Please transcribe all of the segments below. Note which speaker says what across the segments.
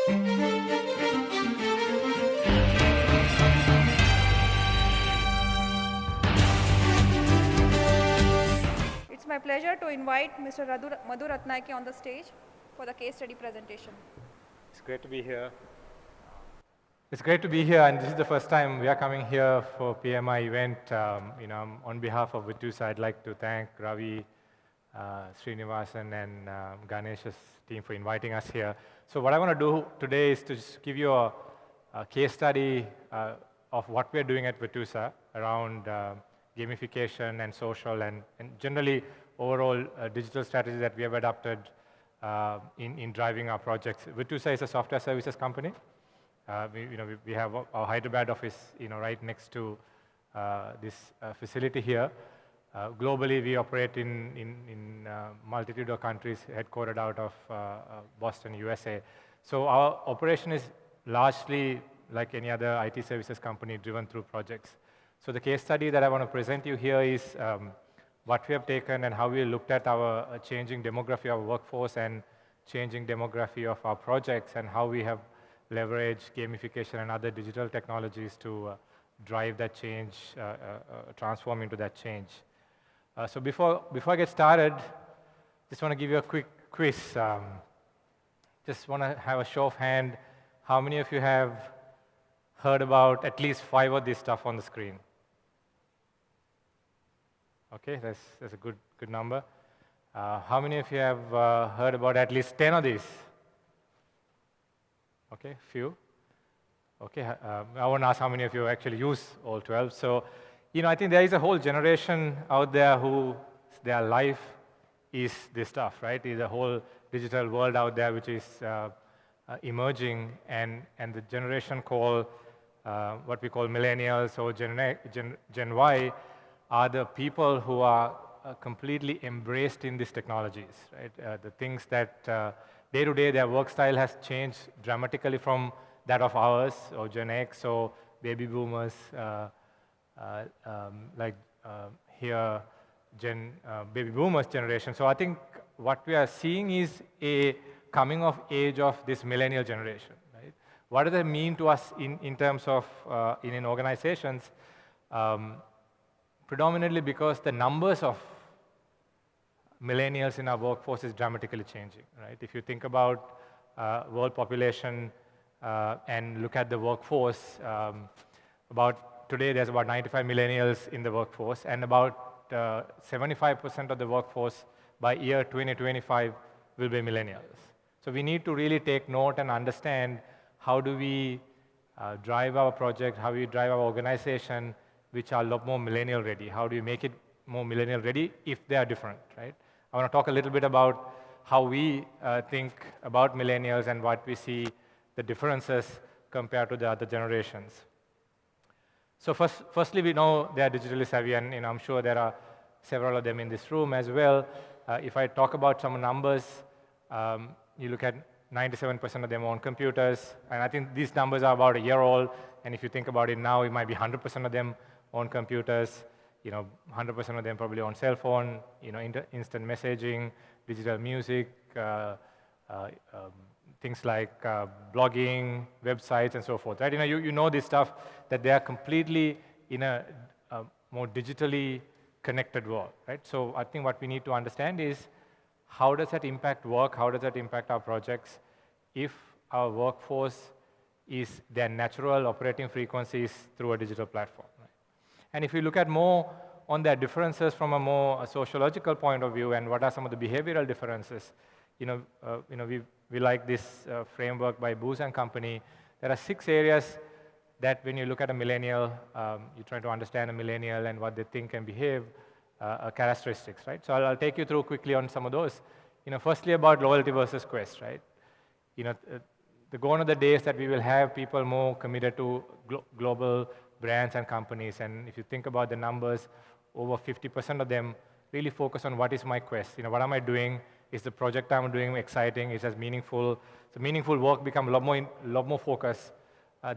Speaker 1: It's my pleasure to invite Mr. Madhu Ratnayake on the stage for the case study presentation.
Speaker 2: It's great to be here. It's great to be here, and this is the first time we are coming here for PMI event. On behalf of Virtusa, I'd like to thank Ravi, Srinivasan, and Ganesh's team for inviting us here. So what I want to do today is to just give you a case study of what we're doing at Virtusa around gamification and social and generally overall digital strategies that we have adopted in driving our projects. Virtusa is a software services company. We have our Hyderabad office, right next to this facility here. Globally, we operate in multitude of countries, headquartered out of Boston, USA. So our operation is largely like any other IT services company driven through projects. So the case study that I want to present you here is what we have taken and how we looked at our changing demography of our workforce and changing demography of our projects and how we have leveraged gamification and other digital technologies to drive that change, transform into that change. So before I get started, just want to give you a quick quiz. Just want to have a show of hand. How many of you have heard about at least 5 of this stuff on the screen? Okay, that's a good number. How many of you have heard about at least 10 of these? Okay, few. Okay, I won't ask how many of you actually use all 12. So, I think there is a whole generation out there who their life is this stuff, right? There's a whole digital world out there which is emerging, and the generation called what we call millennials or Gen Y are the people who are completely embraced in these technologies, right? The things that day to day their work style has changed dramatically from that of ours or Gen X or baby boomers here baby boomers generation. So I think what we are seeing is a coming of age of this millennial generation, right? What does that mean to us in terms of in organizations? Predominantly because the numbers of millennials in our workforce is dramatically changing, right? If you think about world population and look at the workforce, today there's about 95 millennials in the workforce, and about 75% of the workforce by year 2025 will be millennials. So we need to really take note and understand how do we drive our project, how we drive our organization, which are a lot more millennial ready. How do you make it more millennial ready if they are different, right? I want to talk a little bit about how we think about millennials and what we see the differences compared to the other generations. So firstly, we know they are digitally savvy, and I'm sure there are several of them in this room as well. If I talk about some numbers, you look at 97% of them on computers, and I think these numbers are about a year old, and if you think about it now, it might be 100% of them on computers, 100% of them probably on cell phone, instant messaging, digital music, things like blogging, websites, and so forth, right? You know this stuff, that they are completely in a more digitally connected world, right? So I think what we need to understand is how does that impact work, how does that impact our projects if our workforce is their natural operating frequencies through a digital platform, right? And if you look at more on their differences from a more sociological point of view and what are some of the behavioral differences, we like this framework by Booz and Company. There are 6 areas that when you look at a millennial, you're trying to understand a millennial and what they think and behave, characteristics, right? So I'll take you through quickly on some of those. Firstly about loyalty versus quest, right? The gone are the days that we will have people more committed to global brands and companies, and if you think about the numbers, over 50% of them really focus on what is my quest. What am I doing? Is the project I'm doing exciting? Is it meaningful? So meaningful work become a lot more focused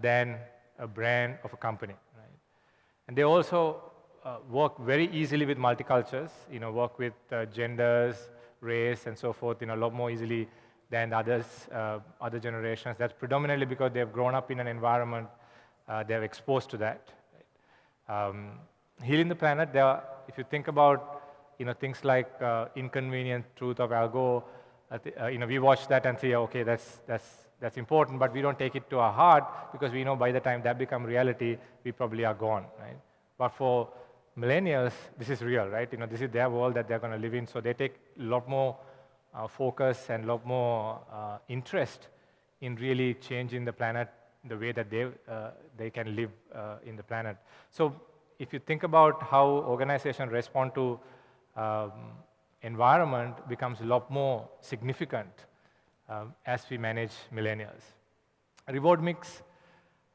Speaker 2: than a brand of a company, right? And they also work very easily with multicultures. Work with genders, race, and so forth. A lot more easily than others, other generations. That's predominantly because they've grown up in an environment, they're exposed to that. Healing the planet, if you think about things like Inconvenient Truth of Al Gore, we watch that and say, okay, that's important, but we don't take it to our heart because we know by the time that becomes reality, we probably are gone, right? But for millennials, this is real, right? This is their world that they're going to live in, so they take a lot more focus and a lot more interest in really changing the planet the way that they can live in the planet. So if you think about how organizations respond to environment becomes a lot more significant as we manage millennials. Reward mix,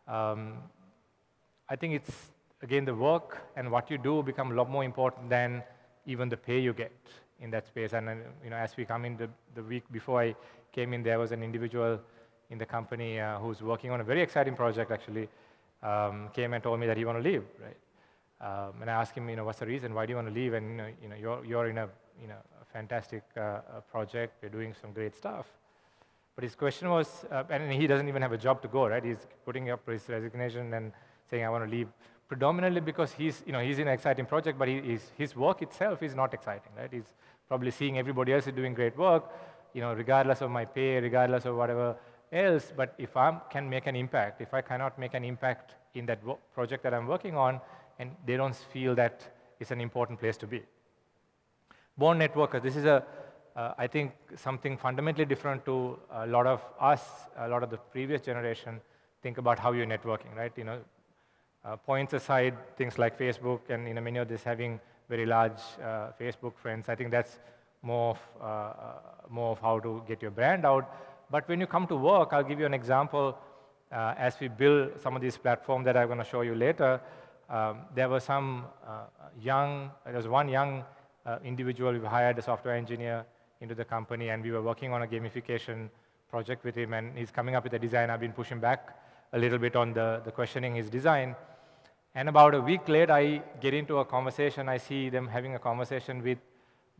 Speaker 2: I think it's, again, the work and what you do become a lot more important than even the pay you get in that space. And as we come in the week before I came in, there was an individual in the company who's working on a very exciting project, actually, came and told me that he want to leave, right? And I asked him, what's the reason? Why do you want to leave? And you're in a fantastic project. You're doing some great stuff. But his question was, and he doesn't even have a job to go, right? He's putting up his resignation and saying, I want to leave, predominantly because he's in an exciting project, but his work itself is not exciting, right? He's probably seeing everybody else is doing great work, regardless of my pay, regardless of whatever else. But if I can make an impact, if I cannot make an impact in that project that I'm working on, and they don't feel that it's an important place to be. Born networkers, this is I think, something fundamentally different to a lot of us, a lot of the previous generation. Think about how you're networking, right? Points aside, things like Facebook and many of this having very large Facebook friends, I think that's more of how to get your brand out. But when you come to work, I'll give you an example. As we build some of these platforms that I'm going to show you later, there was one young individual. We hired a software engineer into the company, and we were working on a gamification project with him, and he's coming up with a design. I've been pushing back a little bit on the questioning his design. And about a week later, I get into a conversation. I see them having a conversation with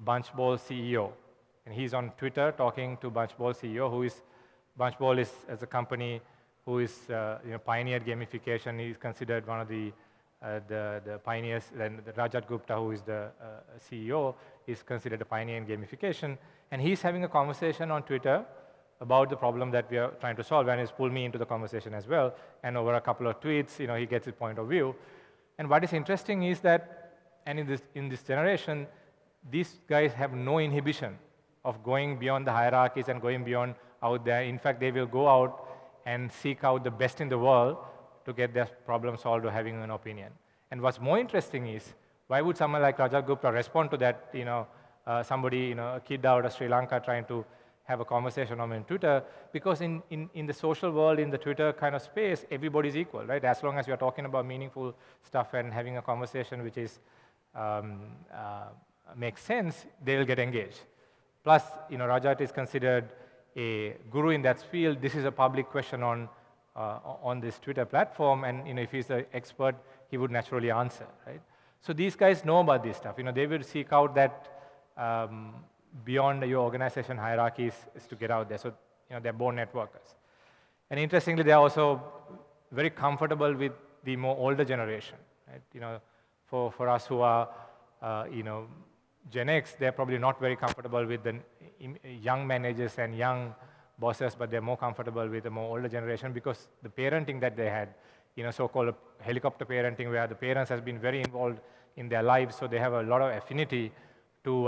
Speaker 2: Bunchball CEO. And he's on Twitter talking to Bunchball CEO, Bunchball is as a company who is pioneered gamification. He's considered one of the pioneers, and Rajat Gupta, who is the CEO, is considered a pioneer in gamification. And he's having a conversation on Twitter about the problem that we are trying to solve, and he's pulled me into the conversation as well. And over a couple of tweets, he gets his point of view. And what is interesting is that, and in this generation, these guys have no inhibition of going beyond the hierarchies and going beyond out there. In fact, they will go out and seek out the best in the world to get their problem solved or having an opinion. And what's more interesting is, why would someone like Rajat Gupta respond to that, somebody, a kid out of Sri Lanka trying to have a conversation on Twitter? Because in the social world, in the Twitter kind of space, everybody's equal, right? As long as you're talking about meaningful stuff and having a conversation which is makes sense, they will get engaged. Plus, Rajat is considered a guru in that field. This is a public question on this Twitter platform, and if he's an expert, he would naturally answer, right? So these guys know about this stuff. They will seek out that beyond your organization hierarchies is to get out there. So they're born networkers. And interestingly, they're also very comfortable with the more older generation, right? For us who are Gen X, they're probably not very comfortable with the young managers and young bosses, but they're more comfortable with the more older generation because the parenting that they had, so-called helicopter parenting, where the parents has been very involved in their lives, so they have a lot of affinity to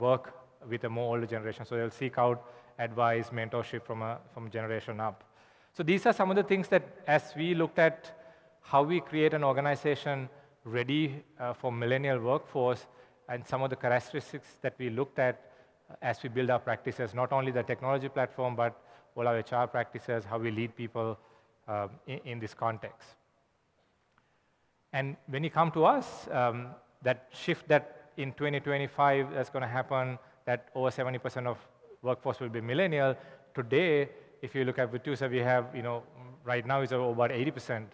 Speaker 2: work with a more older generation. So they'll seek out advice, mentorship from generation up. So these are some of the things that, as we looked at how we create an organization ready for millennial workforce, and some of the characteristics that we looked at as we build our practices, not only the technology platform, but all our HR practices, how we lead people in this context. And when you come to us, that shift that in 2025 is going to happen, that over 70% of workforce will be millennial. Today, if you look at Virtusa, we have, right now is about 80%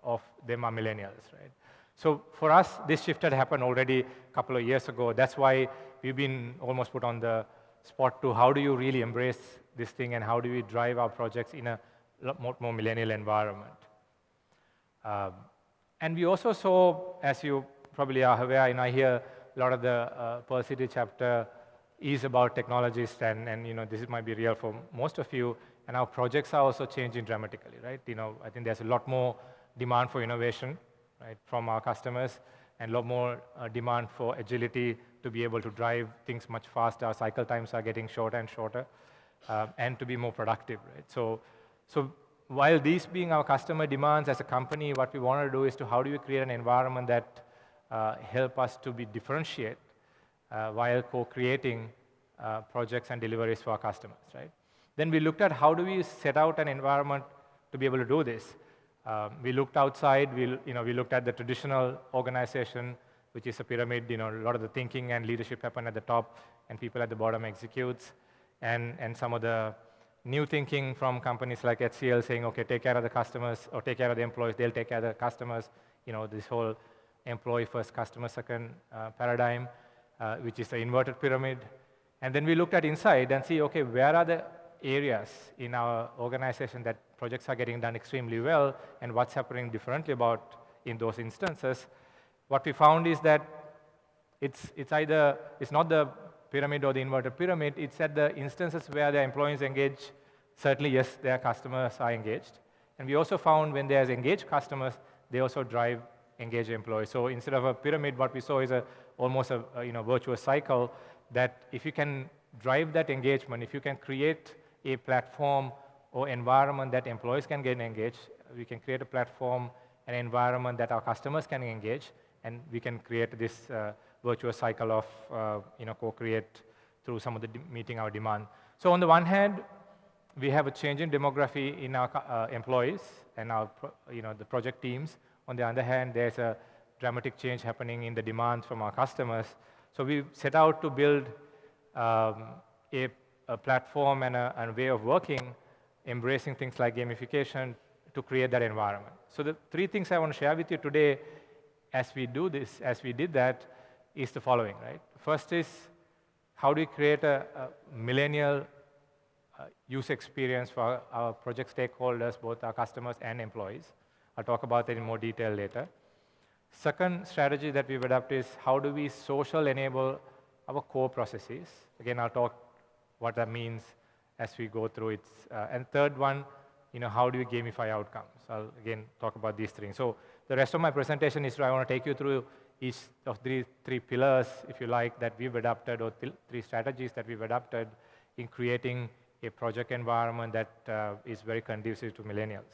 Speaker 2: of them are millennials, right? So for us, this shift had happened already a couple of years ago. That's why we've been almost put on the spot to how do you really embrace this thing, and how do we drive our projects in a lot more millennial environment. And we also saw, as you probably are aware, I hear a lot of the Pearl City chapter is about technologists, and this might be real for most of you, and our projects are also changing dramatically, right? I think there's a lot more demand for innovation, right, from our customers, and a lot more demand for agility to be able to drive things much faster. Our cycle times are getting shorter and shorter, and to be more productive, right? So while these being our customer demands as a company, what we want to do is how do we create an environment that help us to be differentiate while co-creating projects and deliveries for our customers, right? Then we looked at how do we set out an environment to be able to do this. We looked outside. We looked at the traditional organization, which is a pyramid. A lot of the thinking and leadership happen at the top, and people at the bottom executes. And some of the new thinking from companies like HCL saying, okay, take care of the customers or take care of the employees. They'll take care of the customers. This whole employee first, customer second paradigm, which is the inverted pyramid. And then we looked at inside and see, okay, where are the areas in our organization that projects are getting done extremely well, and what's happening differently about in those instances. What we found is that it's not the pyramid or the inverted pyramid, it's at the instances where the employees engage. Certainly, yes, their customers are engaged. And we also found when there's engaged customers, they also drive engaged employees. So instead of a pyramid, what we saw is almost a virtuous cycle, that if you can drive that engagement, if you can create a platform or environment that employees can get engaged, we can create a platform and environment that our customers can engage, and we can create this virtuous cycle of co-create through some of the meeting our demand. So on the one hand, we have a change in demography in our employees and our the project teams. On the other hand, there's a dramatic change happening in the demands from our customers. So we set out to build a platform and a way of working, embracing things like gamification to create that environment. So the three things I want to share with you today as we did that, is the following, right? First is, how do we create a millennial user experience for our project stakeholders, both our customers and employees? I'll talk about that in more detail later. Second strategy that we've adopted is how do we social enable our core processes? Again, I'll talk what that means as we go through it. And third one, how do we gamify outcomes? I'll again talk about these three. So the rest of my presentation is I want to take you through each of these three pillars, if you like, that we've adopted, or three strategies that we've adopted in creating a project environment that is very conducive to millennials.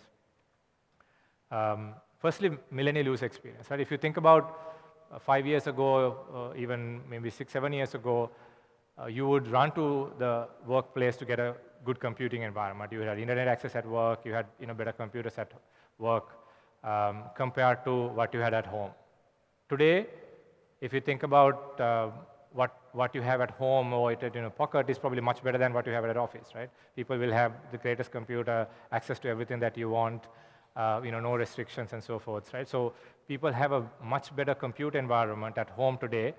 Speaker 2: Firstly, millennial user experience. Right? If you think about 5 years ago, even maybe 6, 7 years ago, you would run to the workplace to get a good computing environment. You had internet access at work, you had better computers at work compared to what you had at home. Today, if you think about what you have at home or at pocket, is probably much better than what you have at office, right? People will have the greatest computer, access to everything that you want, no restrictions and so forth, right? So people have a much better compute environment at home today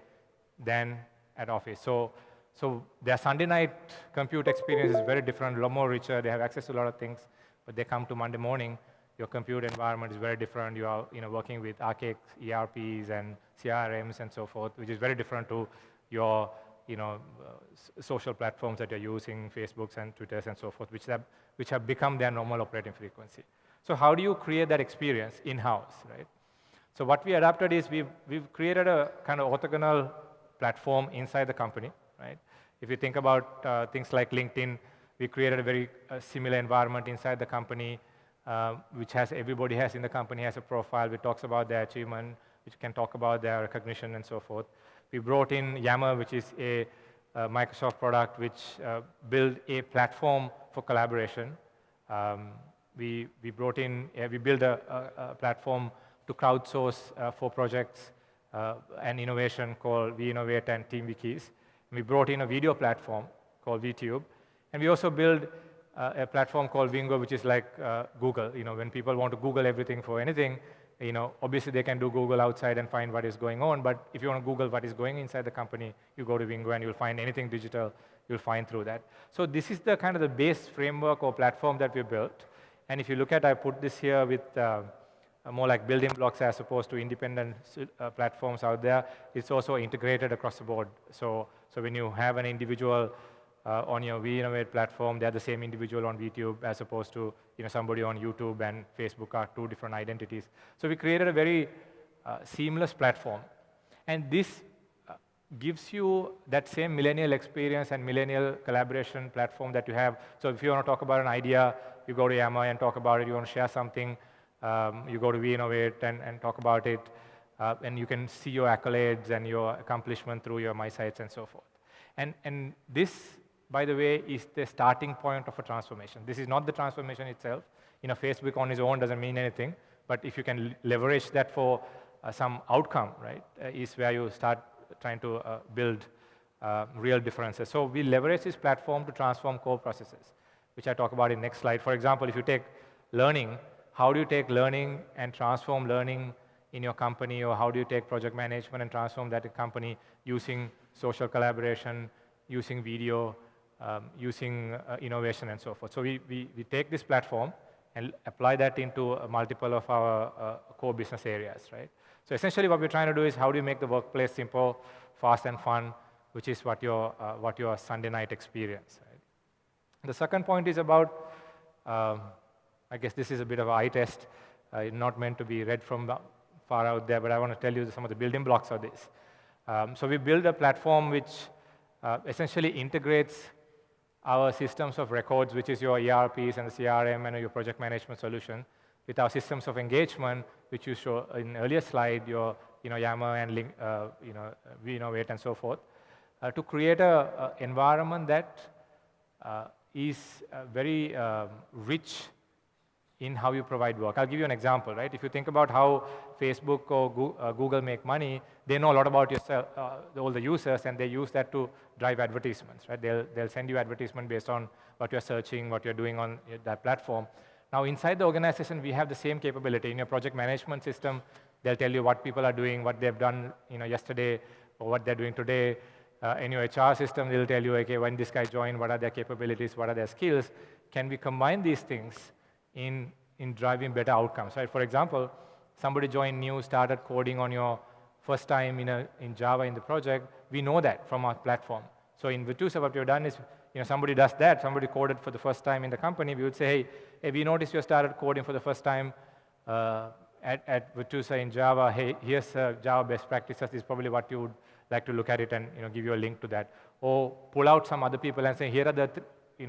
Speaker 2: than at office. So their Sunday night compute experience is very different, a lot more richer. They have access to a lot of things, but they come to Monday morning, your compute environment is very different. You are working with archaic ERPs and CRMs and so forth, which is very different to your social platforms that you're using, Facebooks and Twitters and so forth, which have become their normal operating frequency. So how do you create that experience in-house, right? So what we adapted is we've created a kind of orthogonal platform inside the company, right? If you think about things like LinkedIn, we created a very similar environment inside the company, which everybody has in the company has a profile which talks about their achievement, which can talk about their recognition and so forth. We brought in Yammer, which is a Microsoft product which built a platform for collaboration. We built a platform to crowdsource for projects and innovation called VInnovate and TeamWikis. We brought in a video platform called VTube. And we also built a platform called Wingo, which is like Google. When people want to Google everything for anything, Obviously they can do Google outside and find what is going on, but if you want to Google what is going inside the company, you go to Wingo and you'll find anything digital, you'll find through that. So this is the kind of the base framework or platform that we built. And if you look at, I put this here with more like building blocks as opposed to independent platforms out there. It's also integrated across the board. So when you have an individual on your WeInnovate platform, they're the same individual on VTube as opposed to somebody on YouTube and Facebook are two different identities. So we created a very seamless platform. And this gives you that same millennial experience and millennial collaboration platform that you have. So if you want to talk about an idea, you go to Yammer and talk about it. You want to share something, you go to WeInnovate and talk about it. And you can see your accolades and your accomplishment through your My Sites and so forth. And this, by the way, is the starting point of a transformation. This is not the transformation itself. Facebook on its own doesn't mean anything. But if you can leverage that for some outcome, right, is where you start trying to build real differences. So we leverage this platform to transform core processes, which I talk about in next slide. For example, if you take learning, how do you take learning and transform learning in your company, or how do you take project management and transform that in company using social collaboration, using video, using innovation and so forth. So we take this platform and apply that into multiple of our core business areas, right? So essentially what we're trying to do is how do you make the workplace simple, fast and fun, which is what your Sunday night experience, right? The second point is about, I guess this is a bit of an eye test, not meant to be read from far out there, but I want to tell you some of the building blocks of this. So we build a platform which essentially integrates our systems of records, which is your ERPs and the CRM and your project management solution, with our systems of engagement, which you show in earlier slide, your Yammer and WeInnovate and so forth, to create an environment that is very rich in how you provide work. I'll give you an example, right? If you think about how Facebook or Google make money, they know a lot about yourself, all the users, and they use that to drive advertisements, right? They'll send you advertisement based on what you're searching, what you're doing on that platform. Now, inside the organization, we have the same capability. In your project management system, they'll tell you what people are doing, what they've done yesterday, or what they're doing today. In your HR system, they'll tell you, okay, when this guy joined, what are their capabilities, what are their skills? Can we combine these things in driving better outcomes, right? For example, somebody joined new, started coding on your first time in Java in the project. We know that from our platform. So in Virtusa, what we've done is, somebody does that, somebody coded for the first time in the company, we would say, hey, we noticed you started coding for the first time at Virtusa in Java. Hey, here's Java best practices. This is probably what you would like to look at it and give you a link to that. Or pull out some other people and say, here are the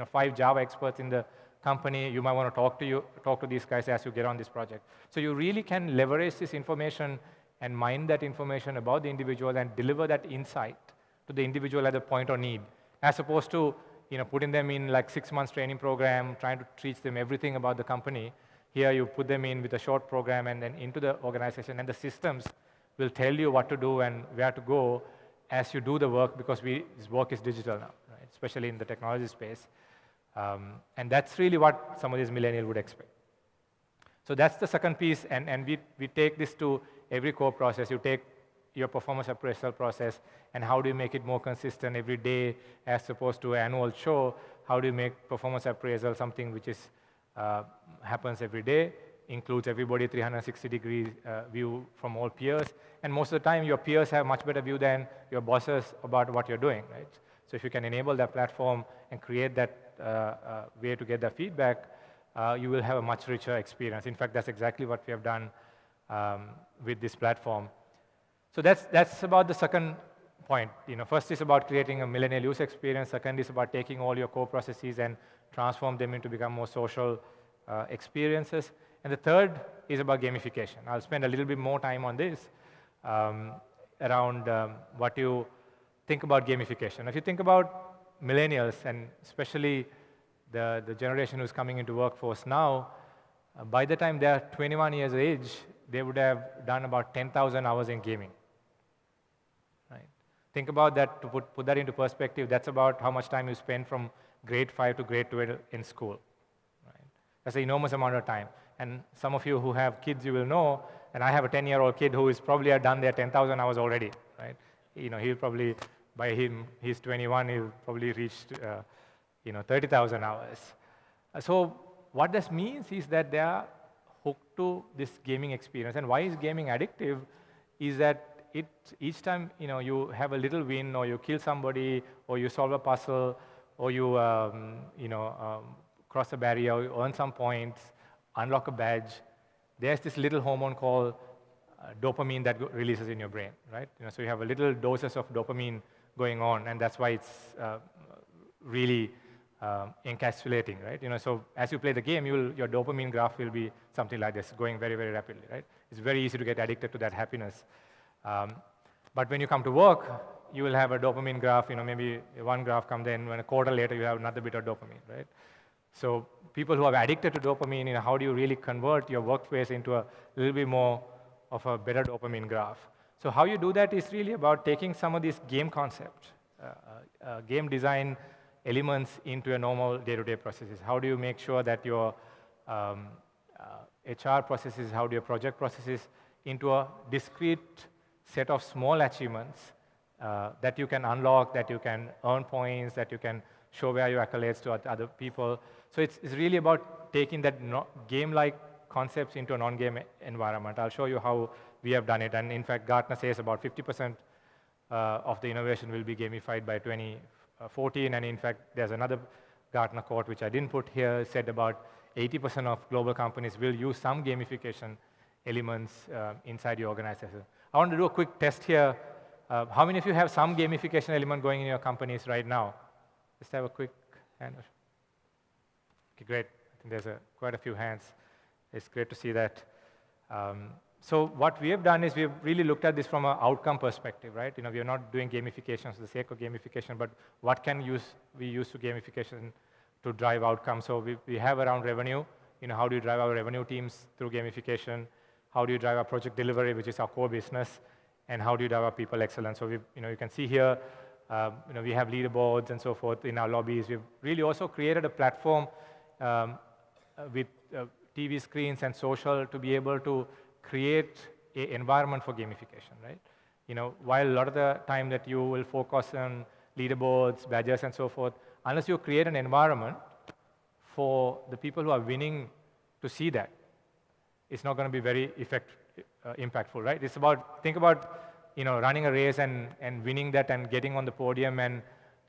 Speaker 2: 5 Java experts in the company. You might want to talk to these guys as you get on this project. So you really can leverage this information and mine that information about the individual and deliver that insight to the individual at the point of need, as opposed to putting them in like 6 months training program, trying to teach them everything about the company. Here you put them in with a short program and then into the organization, and the systems will tell you what to do and where to go as you do the work, because this work is digital now, right? Especially in the technology space. And that's really what some of these millennials would expect. So that's the second piece, and we take this to every core process. You take your performance appraisal process, and how do you make it more consistent every day as opposed to an annual show? How do you make performance appraisal something which is happens every day, includes everybody 360-degree view from all peers, and most of the time your peers have much better view than your bosses about what you're doing, right? So if you can enable that platform and create that way to get that feedback, you will have a much richer experience. In fact, that's exactly what we have done with this platform. So that's about the second point. First is about creating a millennial user experience. Second is about taking all your core processes and transform them into become more social experiences. And the third is about gamification. I'll spend a little bit more time on this around what you think about gamification. If you think about millennials, and especially the generation who's coming into workforce now, by the time they're 21 years of age, they would have done about 10,000 hours in gaming. Right? Think about that, to put that into perspective. That's about how much time you spend from grade 5 to grade 12 in school. Right? That's an enormous amount of time. And some of you who have kids, you will know, and I have a 10-year-old kid who is probably had done their 10,000 hours already, right? He'll probably, he's 21, he'll probably reach, 30,000 hours. So what this means is that they are hooked to this gaming experience. And why is gaming addictive is that each time you have a little win, or you kill somebody, or you solve a puzzle, or you cross a barrier, or you earn some points, unlock a badge, there's this little hormone called dopamine that releases in your brain, right? So you have a little doses of dopamine going on, and that's why it's really encapsulating, right? So as you play the game, your dopamine graph will be something like this, going very, very rapidly, right? It's very easy to get addicted to that happiness. But when you come to work, you will have a dopamine graph, maybe one graph comes in, when a quarter later you have another bit of dopamine, right? So people who are addicted to dopamine, how do you really convert your workplace into a little bit more of a better dopamine graph? So how you do that is really about taking some of these game concepts, game design elements into your normal day-to-day processes. How do you make sure that your HR processes, how do your project processes into a discrete set of small achievements that you can unlock, that you can earn points, that you can show where your accolades to other people. So it's really about taking that game-like concepts into a non-game environment. I'll show you how we have done it. And in fact, Gartner says about 50% of the innovation will be gamified by 2014. And in fact, there's another Gartner quote, which I didn't put here, said about 80% of global companies will use some gamification elements inside your organization. I want to do a quick test here. How many of you have some gamification element going in your companies right now? Just have a quick hand. Okay, great. I think there's quite a few hands. It's great to see that. So what we have done is we've really looked at this from an outcome perspective, right? We are not doing gamification for the sake of gamification, but what can we use to gamification to drive outcomes? So we have around revenue. How do you drive our revenue teams through gamification? How do you drive our project delivery, which is our core business? And how do you drive our people excellence? So you can see here, we have leaderboards and so forth in our lobbies. We've really also created a platform with TV screens and social to be able to create an environment for gamification, right? While a lot of the time that you will focus on leaderboards, badges, and so forth, unless you create an environment for the people who are winning to see that, it's not going to be very impactful, right? It's about, think about, running a race and winning that and getting on the podium and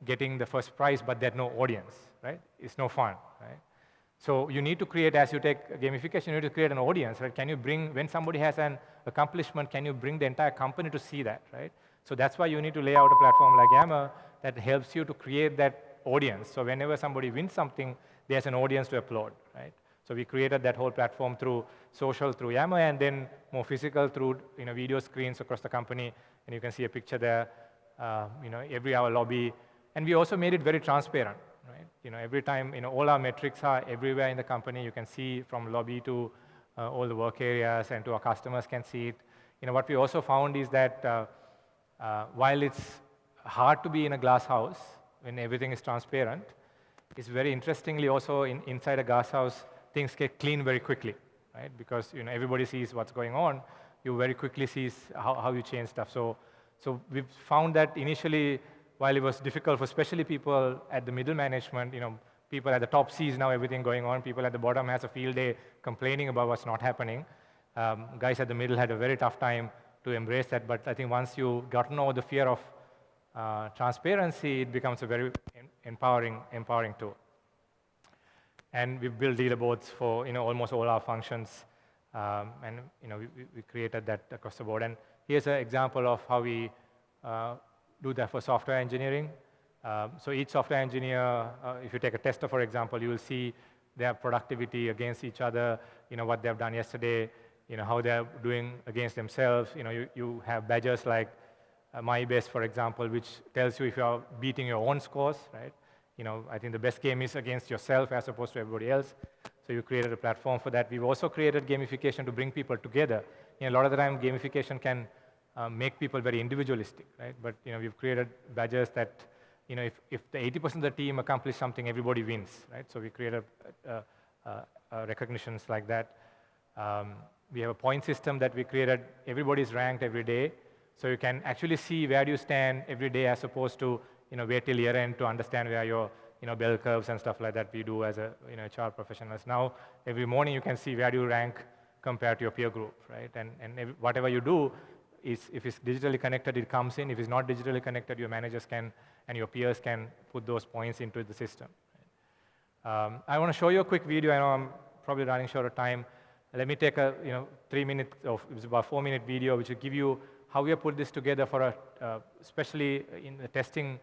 Speaker 2: getting the first prize, but there's no audience, right? It's no fun, right? So you need to create, as you take gamification, you need to create an audience, right? Can you bring, when somebody has an accomplishment, can you bring the entire company to see that, right? So that's why you need to lay out a platform like Yammer that helps you to create that audience. So whenever somebody wins something, there's an audience to applaud, right? So we created that whole platform through social, through Yammer, and then more physical through video screens across the company. And you can see a picture there, every hour lobby. And we also made it very transparent, right? Every time, all our metrics are everywhere in the company. You can see from lobby to all the work areas, and to our customers can see it. What we also found is that while it's hard to be in a glass house when everything is transparent, it's very interestingly also inside a glass house, things get clean very quickly, right? Because everybody sees what's going on. You very quickly see how you change stuff. So we've found that initially, while it was difficult for especially people at the middle management, people at the top sees now everything going on. People at the bottom has a field day complaining about what's not happening. Guys at the middle had a very tough time to embrace that. But I think once you gotten over the fear of transparency, it becomes a very empowering tool. And we build leaderboards for almost all our functions, and we created that across the board. And here's an example of how we do that for software engineering. So each software engineer, if you take a tester, for example, you will see their productivity against each other, what they've done yesterday, how they're doing against themselves. You have badges like My Best, for example, which tells you if you're beating your own scores, right? I think the best game is against yourself as opposed to everybody else. So you created a platform for that. We've also created gamification to bring people together. A lot of the time, gamification can make people very individualistic, right? But we've created badges that, if the 80% of the team accomplish something, everybody wins, right? So we created recognitions like that. We have a point system that we created. Everybody's ranked every day. So you can actually see where you stand every day as opposed to wait till year end to understand where your bell curves and stuff like that we do as a HR professionals. Now, every morning you can see where you rank compared to your peer group, right? And whatever you do, if it's digitally connected, it comes in. If it's not digitally connected, your managers can and your peers can put those points into the system. I want to show you a quick video. I know I'm probably running short of time. Let me take a 3-minute, or it's about 4-minute video, which will give you how we have put this together for especially in the testing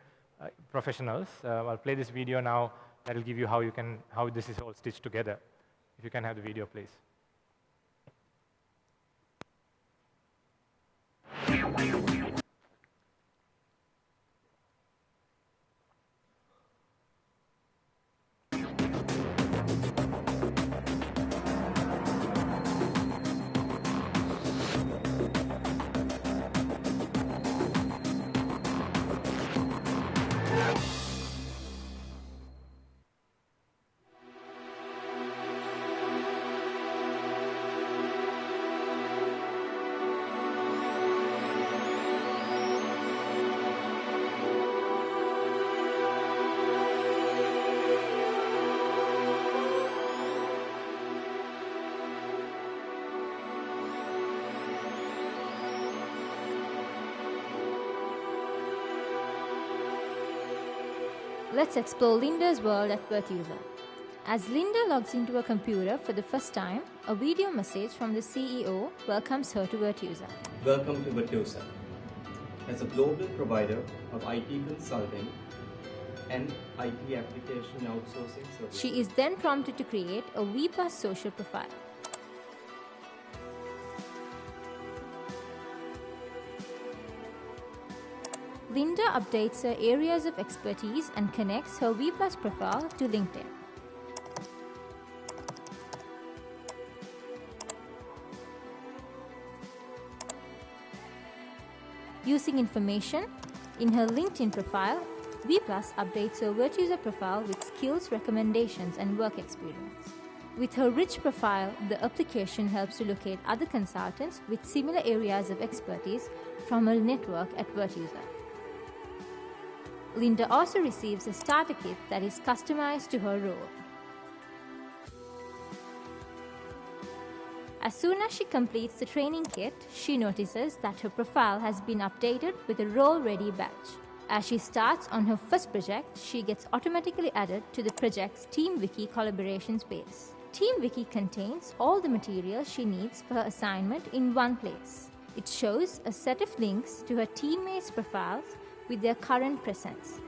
Speaker 2: professionals. I'll play this video now. That will give you how this is all stitched together. If you can have the video, please.
Speaker 3: Let's explore Linda's world at Virtusa. As Linda logs into her computer for the first time, a video message from the CEO welcomes her to Virtusa.
Speaker 4: Welcome to Virtusa. As a global provider of IT consulting and IT application outsourcing services.
Speaker 3: She is then prompted to create a VPlus social profile. Linda updates her areas of expertise and connects her VPlus profile to LinkedIn. Using information in her LinkedIn profile, VPlus updates her Virtusa profile with skills, recommendations, and work experience. With her rich profile, the application helps to locate other consultants with similar areas of expertise from her network at Virtusa. Linda also receives a starter kit that is customized to her role. As soon as she completes the training kit, she notices that her profile has been updated with a role-ready badge. As she starts on her first project, she gets automatically added to the project's TeamWiki collaboration space. TeamWiki contains all the material she needs for her assignment in one place. It shows a set of links to her teammates' profiles with their current presence.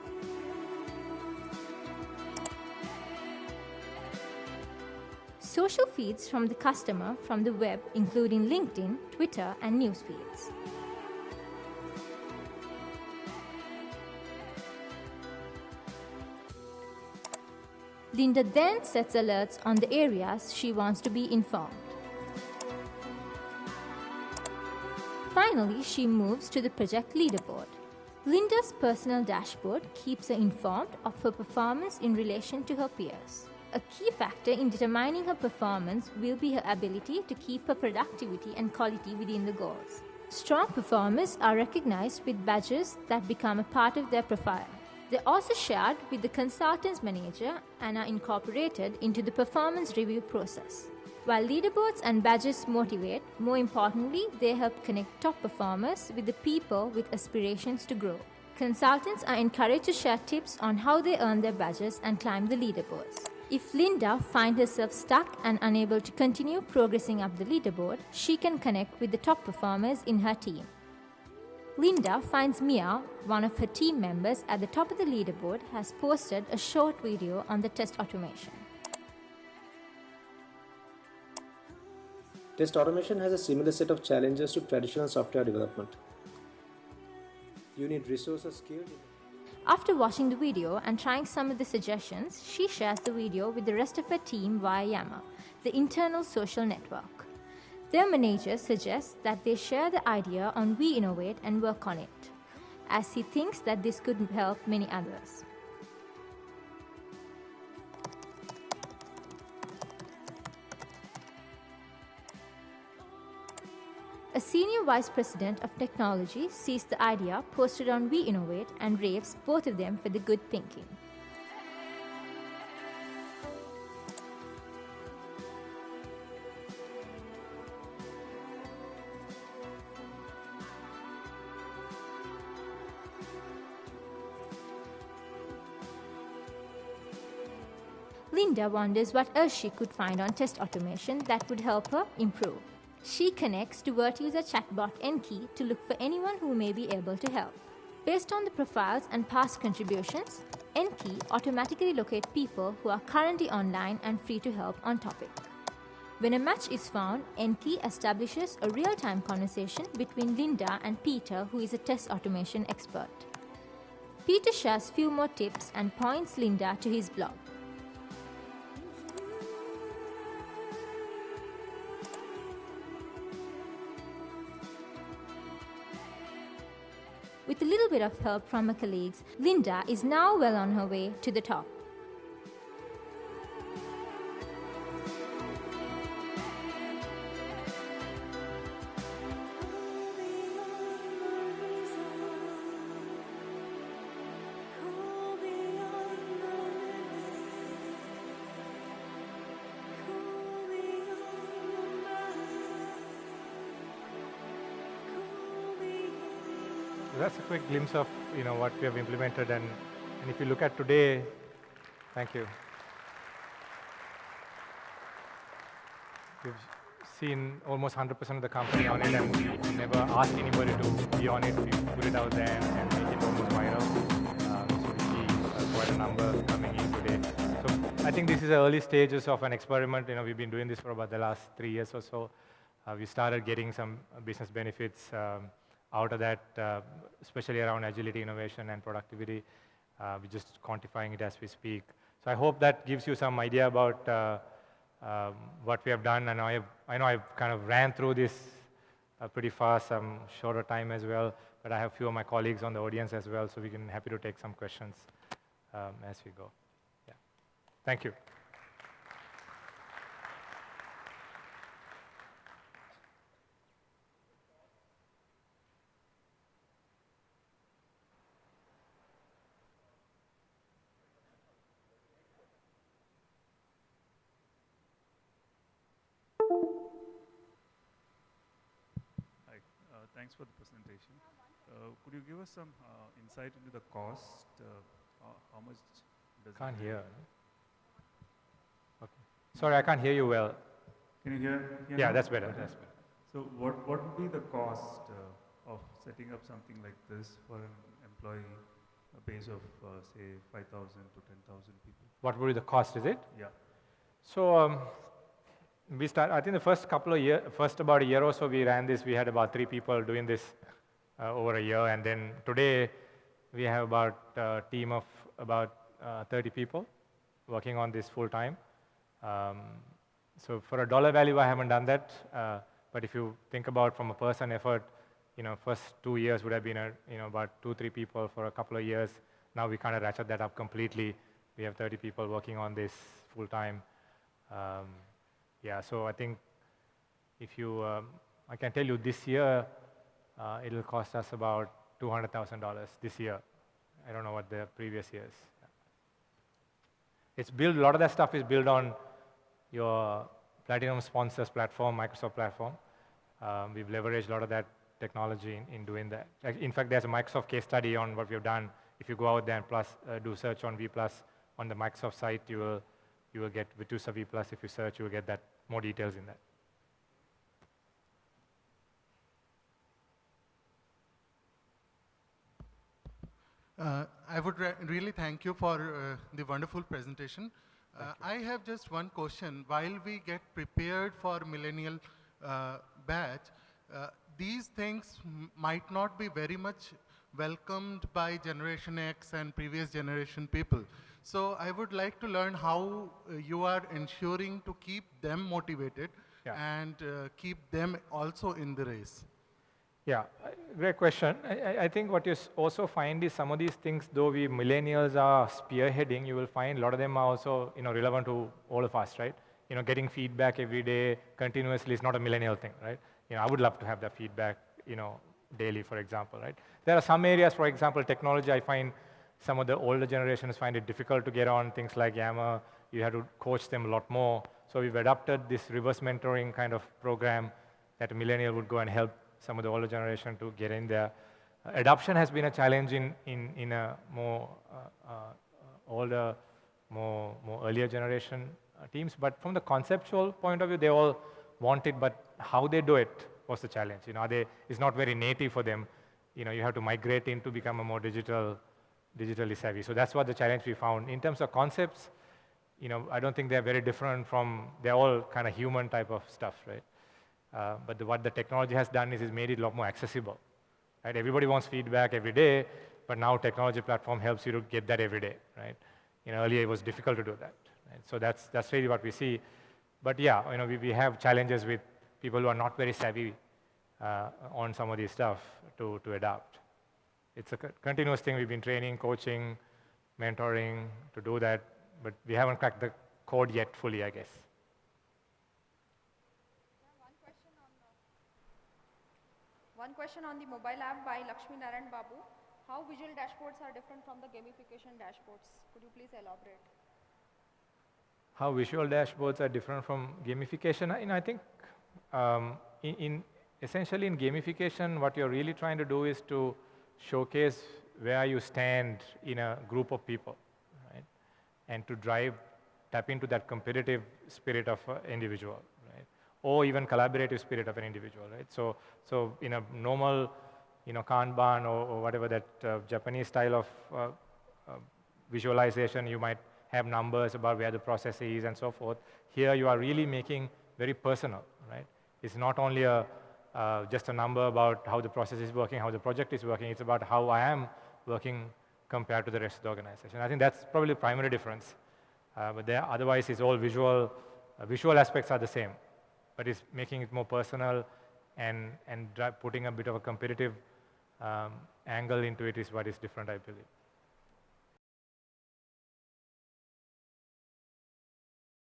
Speaker 3: Social feeds from the customer from the web, including LinkedIn, Twitter, and news feeds. Linda then sets alerts on the areas she wants to be informed. Finally, she moves to the project leaderboard. Linda's personal dashboard keeps her informed of her performance in relation to her peers. A key factor in determining her performance will be her ability to keep her productivity and quality within the goals. Strong performers are recognized with badges that become a part of their profile. They're also shared with the consultant's manager and are incorporated into the performance review process. While leaderboards and badges motivate, more importantly, they help connect top performers with the people with aspirations to grow. Consultants are encouraged to share tips on how they earn their badges and climb the leaderboards. If Linda finds herself stuck and unable to continue progressing up the leaderboard, she can connect with the top performers in her team. Linda finds Mia, one of her team members at the top of the leaderboard, has posted a short video on the test automation.
Speaker 5: Test automation has a similar set of challenges to traditional software development. You need resources, skills.
Speaker 3: After watching the video and trying some of the suggestions, she shares the video with the rest of her team via Yammer, the internal social network. Their manager suggests that they share the idea on We Innovate and work on it, as he thinks that this could help many others. A senior vice president of technology sees the idea posted on We Innovate and raves both of them for the good thinking. Linda wonders what else she could find on test automation that would help her improve. She connects to Word user chatbot Enki to look for anyone who may be able to help. Based on the profiles and past contributions, Enki automatically locates people who are currently online and free to help on topic. When a match is found, Enki establishes a real-time conversation between Linda and Peter, who is a test automation expert. Peter shares few more tips and points Linda to his blog. With a little bit of help from her colleagues, Linda is now well on her way to the top.
Speaker 2: So that's a quick glimpse of what we have implemented, and if you look at today, thank you. We've seen almost 100% of the company on it, and we never asked anybody to be on it. We put it out there and make it almost viral. So we see quite a number coming in today. So I think this is the early stages of an experiment. We've been doing this for about the last 3 years or so. We started getting some business benefits out of that, especially around agility, innovation, and productivity. We're just quantifying it as we speak. So I hope that gives you some idea about what we have done. And I know I've kind of ran through this pretty fast, some shorter time as well, but I have a few of my colleagues on the audience as well, so we can happy to take some questions as we go. Yeah. Thank you.
Speaker 6: Thanks for the presentation. Could you give us some insight into the cost? How much does
Speaker 2: Can't
Speaker 6: it
Speaker 2: hear. Okay. Sorry, I can't hear you well.
Speaker 6: Can you hear?
Speaker 2: Yeah, that's better. That's better.
Speaker 6: So what would be the cost of setting up something like this for an employee base of, say, 5,000 to 10,000 people?
Speaker 2: What would be the cost, is it?
Speaker 6: Yeah.
Speaker 2: So I think the first about a year or so, we ran this. We had about 3 people doing this over a year, and then today we have about a team of about 30 people working on this full time. So for a dollar value, I haven't done that, but if you think about from a person effort, first 2 years would have been about 2-3 people for a couple of years. Now we kind of ratchet that up completely. We have 30 people working on this full time. Yeah, so I think if you, I can tell you this year, it'll cost us about $200,000 this year. I don't know what the previous years. It's built, a lot of that stuff is built on your Platinum Sponsors platform, Microsoft platform. We've leveraged a lot of that technology in doing that. In fact, there's a Microsoft case study on what we've done. If you go out there and do search on V+, on the Microsoft site, you will get Virtusa V+. If you search, you will get that more details in that.
Speaker 7: I would really thank you for the wonderful presentation. I have just one question. While we get prepared for millennial batch, these things might not be very much welcomed by Generation X and previous generation people. So I would like to learn how you are ensuring to keep them motivated and keep them also in the race.
Speaker 2: Yeah, great question. I think what you also find is some of these things, though we millennials are spearheading, you will find a lot of them are also relevant to all of us, right? Getting feedback every day continuously is not a millennial thing, right? I would love to have that feedback, daily, for example, right? There are some areas, for example, technology, I find some of the older generations find it difficult to get on, things like Yammer. You have to coach them a lot more. So we've adopted this reverse mentoring kind of program that a millennial would go and help some of the older generation to get in there. Adoption has been a challenge in a more older, more earlier generation teams. But from the conceptual point of view, they all want it, but how they do it was the challenge. It's not very native for them. You have to migrate in to become a more digitally savvy. So that's what the challenge we found. In terms of concepts, I don't think they're very different they're all kind of human type of stuff, right? But what the technology has done is it's made it a lot more accessible, right? Everybody wants feedback every day, but now technology platform helps you to get that every day, right? Earlier it was difficult to do that, right? So that's really what we see. But yeah, we have challenges with people who are not very savvy on some of these stuff to adapt. It's a continuous thing. We've been training, coaching, mentoring to do that, but we haven't cracked the code yet fully, I guess.
Speaker 1: One question on the mobile app by Lakshmi Narayan Babu. How visual dashboards are different from the gamification dashboards? Could you please elaborate?
Speaker 2: How visual dashboards are different from gamification? I think essentially in gamification, what you're really trying to do is to showcase where you stand in a group of people, right? And to tap into that competitive spirit of an individual, right? Or even collaborative spirit of an individual, right? So in a normal, Kanban or whatever that Japanese style of visualization, you might have numbers about where the process is and so forth. Here you are really making very personal, right? It's not only just a number about how the process is working, how the project is working. It's about how I am working compared to the rest of the organization. I think that's probably the primary difference. But otherwise, it's all visual. Visual aspects are the same, but it's making it more personal and putting a bit of a competitive angle into it is what is different, I believe.